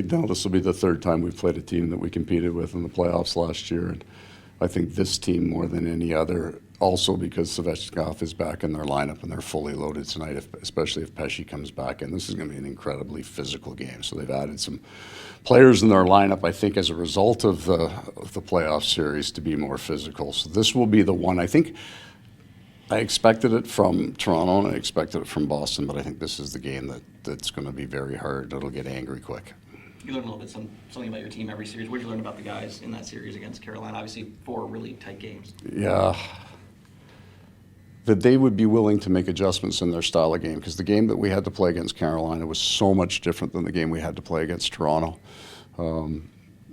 Now, this will be the third time we've played a team that we competed with in the playoffs last year. And I think this team more than any other, also because Svechnikov is back in their lineup and they're fully loaded tonight, especially if Pesce comes back in. This is going to be an incredibly physical game. So they've added some players in their lineup, I think, as a result of the playoff series to be more physical. So this will be the one. I think I expected it from Toronto and I expected it from Boston, but I think this is the game that's going to be very hard. It'll get angry quick. You learn a little bit something about your team every series. What did you learn about the guys in that series against Carolina? Obviously, 4 really tight games. Yeah. That they would be willing to make adjustments in their style of game, because the game that we had to play against Carolina was so much different than the game we had to play against Toronto. And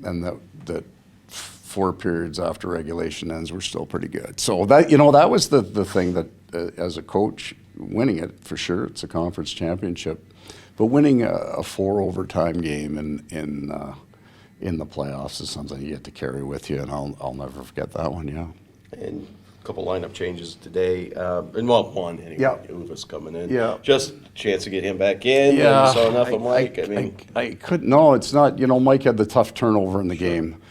that 4 periods after regulation ends were still pretty good. So that was the thing that, as a coach, winning it, for sure, it's a conference championship. But winning a 4 overtime game in the playoffs is something you get to carry with you, and I'll never forget that one. Yeah. And a couple lineup changes today, and one anyway. Yeah. Uva's coming in. Yeah. Just a chance to get him back in. Yeah. And saw enough of Mike. I couldn't. No, it's not. Mike had the tough turnover in the game,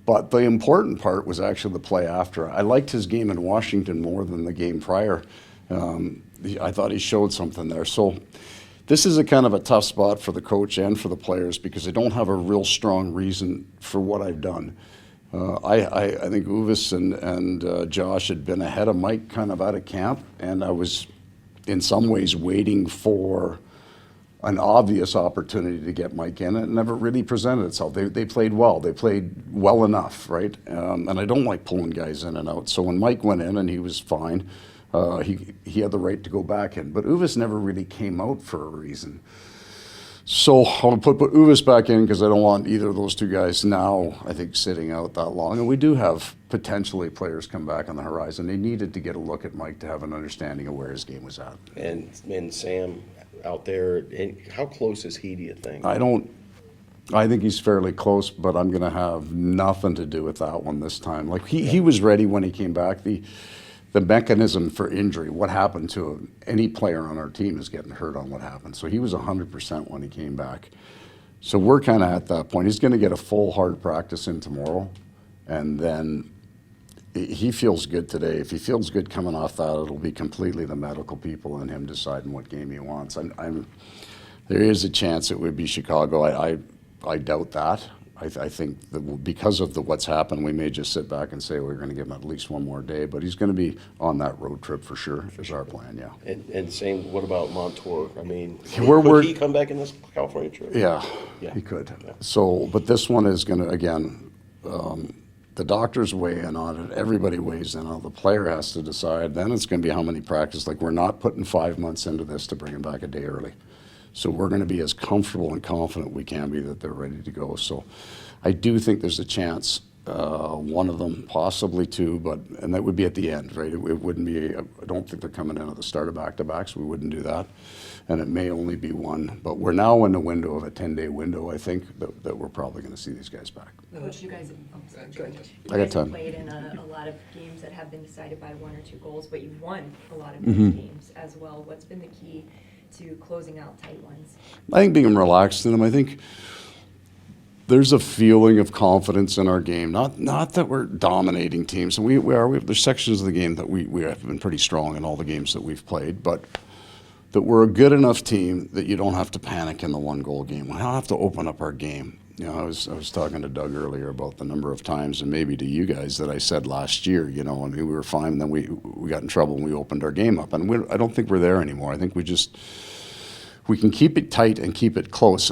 but the important part was actually the play after. I liked his game in Washington more than the game prior. I thought he showed something there. So. This is a kind of a tough spot for the coach and for the players because I don't have a real strong reason for what I've done. I think Uvis and Josh had been ahead of Mike kind of out of camp, and I was in some ways waiting for an obvious opportunity to get Mike in. It never really presented itself. They played well. They played well enough, right? And I don't like pulling guys in and out. So when Mike went in and he was fine, he had the right to go back in, but Uvis never really came out for a reason. So I'll put Uvis back in because I don't want either of those two guys now, I think, sitting out that long. And we do have potentially players come back on the horizon. They needed to get a look at Mike to have an understanding of where his game was at. And Sam out there, how close is he, do you think? I think he's fairly close, but I'm going to have nothing to do with that one this time. Like he was ready when he came back. The mechanism for injury, what happened to him, any player on our team is getting hurt on what happened. So he was 100% when he came back. So we're kind of at that point. He's going to get a full hard practice in tomorrow, and then he feels good today. If he feels good coming off that, it'll be completely the medical people and him deciding what game he wants. There is a chance it would be Chicago. I doubt that. I think that because of what's happened, we may just sit back and say we're going to give him at least one more day. But he's going to be on that road trip for sure, is our plan, yeah. And same, what about Montour? I mean, could he come back in this California trip? Yeah, he could. Yeah. So, but this one is going to, again, the doctors weigh in on it. Everybody weighs in on it. The player has to decide. Then it's going to be how many practice. Like, we're not putting 5 months into this to bring him back a day early. So we're going to be as comfortable and confident we can be that they're ready to go. So I do think there's a chance, one of them, possibly two, and that would be at the end, right? It wouldn't be, I don't think they're coming in at the start of back-to-backs. We wouldn't do that. And it may only be one. But we're now in the window of a 10-day window, I think, that we're probably going to see these guys back. Coach, you guys have played in a lot of games that have been decided by 1 or 2 goals, but you've won a lot of those games as well. What's been the key to closing out tight ones? I think being relaxed in them. I think there's a feeling of confidence in our game. Not that we're dominating teams, and we are. There's sections of the game that we have been pretty strong in all the games that we've played, but that we're a good enough team that you don't have to panic in the 1-goal game. We don't have to open up our game. I was talking to Doug earlier about the number of times, and maybe to you guys, that I said last year, we were fine, and then we got in trouble and we opened our game up. And I don't think we're there anymore. I think we can keep it tight and keep it close.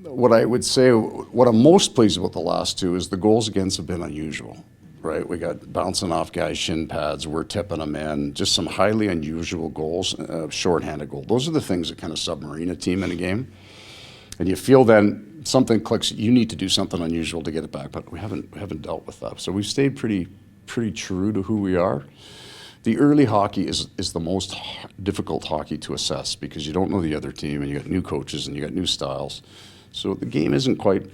What I would say, what I'm most pleased with the last 2 is the goals against have been unusual, right? We got bouncing off guys' shin pads, we're tipping them in, just some highly unusual goals, shorthanded goal. Those are the things that kind of submarine a team in a game. And you feel then something clicks, you need to do something unusual to get it back, but we haven't dealt with that. So we've stayed pretty true to who we are. The early hockey is the most difficult hockey to assess because you don't know the other team, and you got new coaches and you got new styles. So the game isn't quite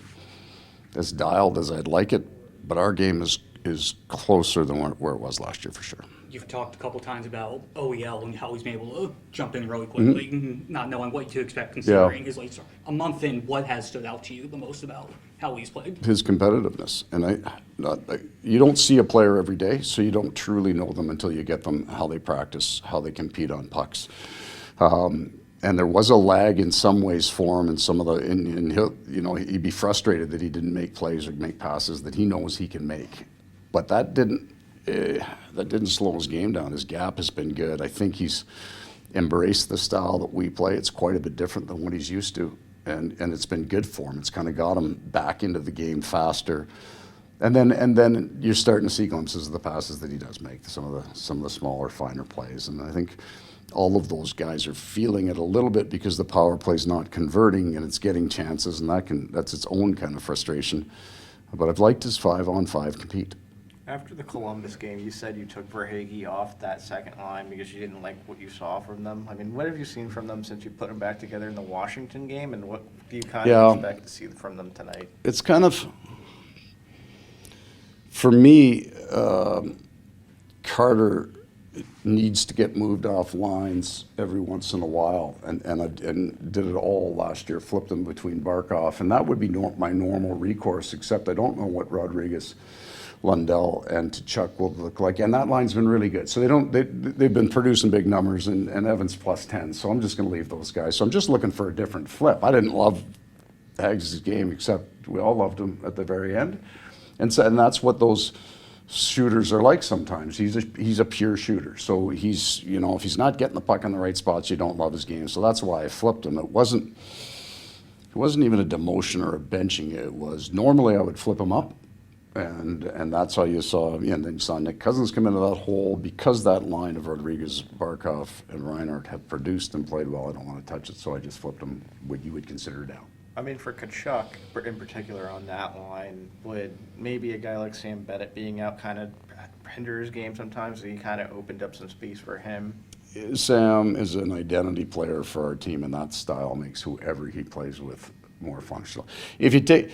as dialed as I'd like it, but our game is closer than where it was last year for sure. you've talked a couple times about OEL and how he's been able to jump in really quickly, not knowing what to expect considering his late start. A month in, what has stood out to you the most about how he's played? His competitiveness, and you don't see a player every day, so you don't truly know them until you get them, how they practice, how they compete on pucks. And there was a lag in some ways for him, and some of the, and he'll, he'd be frustrated that he didn't make plays or make passes that he knows he can make, but that didn't slow his game down. His gap has been good. I think he's embraced the style that we play. It's quite a bit different than what he's used to, and it's been good for him. It's kind of got him back into the game faster. And then you're starting to see glimpses of the passes that he does make, some of the smaller, finer plays. And I think all of those guys are feeling it a little bit because the power play's not converting and it's getting chances, and that's its own kind of frustration. But I've liked his 5-on-5 compete. After the Columbus game, you said you took Verhaeghe off that second line because you didn't like what you saw from them. I mean, what have you seen from them since you put them back together in the Washington game, and what do you kind of expect to see from them tonight? It's kind of, for me, Carter needs to get moved off lines every once in a while, and did it all last year, flipped them between Barkov, and that would be my normal recourse, except I don't know what Rodriguez, Lundell, and Tkachuk will look like, and that line's been really good. So they've been producing big numbers, and Evans +10, so I'm just going to leave those guys. So I'm just looking for a different flip. I didn't love Hags' game, except we all loved him at the very end, and that's what those shooters are like sometimes. He's a pure shooter. So he's, if he's not getting the puck in the right spots, you don't love his game. So that's why I flipped him. It wasn't even a demotion or a benching. It was, normally I would flip him up, and that's how you saw, and then you saw Nick Cousins come into that hole because that line of Rodriguez, Barkov, and Reinhardt had produced and played well. I don't want to touch it, so I just flipped him, what you would consider down. I mean, for Tkachuk in particular on that line, would maybe a guy like Sam Bennett being out kind of hinder his game sometimes? He kind of opened up some space for him. Sam is an identity player for our team, and that style makes whoever he plays with more functional. If you take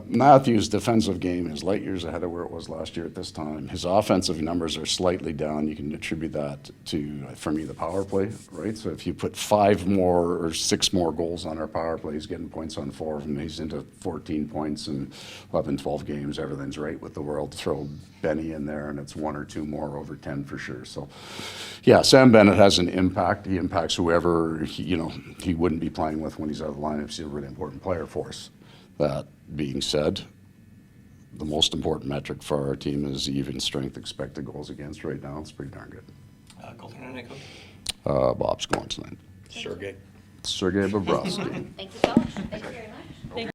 Matthews' defensive game is light years ahead of where it was last year at this time. His offensive numbers are slightly down. You can attribute that to, for me, the power play, right? So if you put 5 more or 6 more goals on our power play, he's getting points on 4 of them. He's into 14 points in 11, 12 games. Everything's right with the world. Throw Benny in there, and it's 1 or 2 more over 10 for sure. So, yeah, Sam Bennett has an impact. He impacts whoever he wouldn't be playing with when he's out of the lineup. He's a really important player for us. That being said, the most important metric for our team is even strength expected goals against right now. It's pretty darn good. Goaltender tonight, Coach? Bob's going tonight. Sergey. Sergei Bobrovsky. Thank you, Coach. Thank you very much.